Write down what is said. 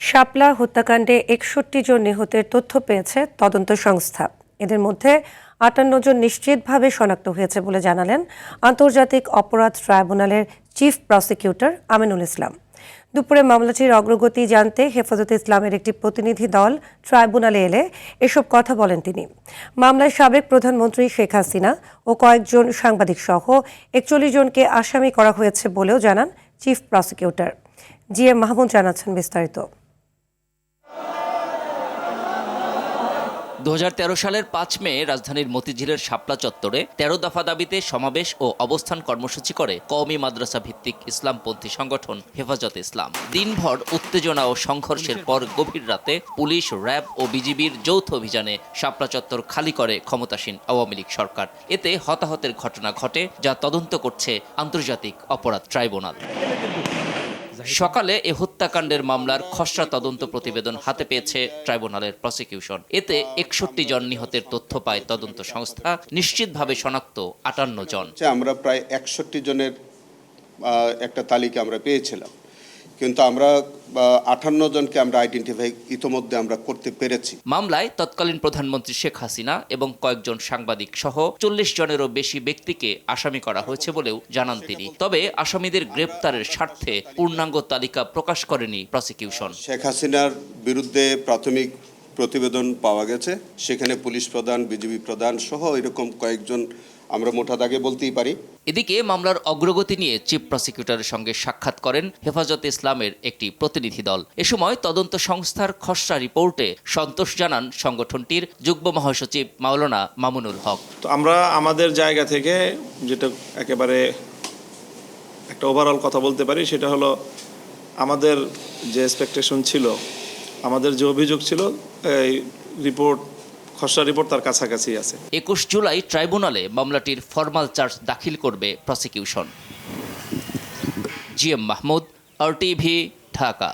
শাপলা হত্যাকাণ্ডে ৬১ জন নিহতের তথ্য পেয়েছে তদন্ত সংস্থা। এদের মধ্যে ৫৮ জন নিশ্চিতভাবে শনাক্ত হয়েছে বলে জানালেন আন্তর্জাতিক অপরাধ ট্রাইব্যুনালের চিফ প্রসিকিউটর আমিনুল ইসলাম। দুপুরে মামলাটির অগ্রগতি জানতে হেফাজতে ইসলামের একটি প্রতিনিধি দল ট্রাইব্যুনালে এলে এসব কথা বলেন তিনি। মামলায় সাবেক প্রধানমন্ত্রী শেখ হাসিনা ও কয়েকজন সাংবাদিক সহ ৪১ জনকে আসামি করা হয়েছে বলেও জানান চিফ প্রসিকিউটর। জিএম মাহমুদ জানাচ্ছেন বিস্তারিত। ২০১৩ সালের ৫ মে রাজধানীর মতিঝিলের শাপলা চত্বরে ১৩ দফা দাবিতে সমাবেশ ও অবস্থান কর্মসূচি করে কওমি মাদ্রাসা ভিত্তিক ইসলামপন্থী সংগঠন হেফাজতে ইসলাম। দিনভর উত্তেজনা ও সংঘর্ষের পর গভীর রাতে পুলিশ, র্যাব ও বিজিবির যৌথ অভিযানে শাপলা চত্বর খালি করে ক্ষমতাসীন আওয়ামী লীগ সরকার। এতে হতাহতের ঘটনা ঘটে, যা তদন্ত করছে আন্তর্জাতিক অপরাধ ট্রাইব্যুনাল। সকালে এ হত্যাকাণ্ডের মামলার খসড়া তদন্ত প্রতিবেদন হাতে পেয়েছে ট্রাইব্যুনালের প্রসিকিউশন। এতে ৬১ জন নিহতের তথ্য পায় তদন্ত সংস্থা। নিশ্চিতভাবে শনাক্ত ৫৮ জন। আমরা প্রায় ৬১ জনের একটা তালিকা আমরা পেয়েছিলাম, কিন্তু আমরা ৫৮ জনকে আমরা আইডেন্টিফাই ইতোমধ্যে আমরা করতে পেরেছি। মামলায় তৎকালীন প্রধানমন্ত্রী শেখ হাসিনা এবং কয়েকজন সাংবাদিক সহ ৪০ জনেরও বেশি ব্যক্তিকে আসামি করা হয়েছে বলেও জানান তিনি। তবে আসামিদের গ্রেপ্তারের স্বার্থে পূর্ণাঙ্গ তালিকা প্রকাশ করেনি প্রসিকিউশন। শেখ হাসিনার বিরুদ্ধে প্রাথমিক প্রতিবেদন পাওয়া গেছে, সেখানে পুলিশ প্রধান, বিজিবি প্রধান সহ এরকম কয়েকজন আমরা মোটা দাগে বলতেই পারি। এদিকে মামলার অগ্রগতি নিয়ে চিফ প্রসিকিউটরের সঙ্গে সাক্ষাৎ করেন হেফাজতে ইসলামের একটি প্রতিনিধি দল। এ সময় তদন্ত সংস্থার খসড়া রিপোর্টে সন্তোষ জানান সংগঠনটির যুগ্ম মহাসচিব মাওলানা মামুনুল হক। তো আমরা আমাদের জায়গা থেকে যেটা একেবারে একটা ওভারঅল কথা বলতে পারি, সেটা হলো আমাদের যে এক্সপেকটেশন ছিল, আমাদের যে অভিযোগ ছিল, এই রিপোর্ট, খসড়া রিপোর্ট তার কাছাকাছি আছে। ২১ জুলাই ট্রাইব্যুনালে মামলাটির ফরমাল চার্জ দাখিল করবে prosecution. GM Mahmud, RTV, Dhaka.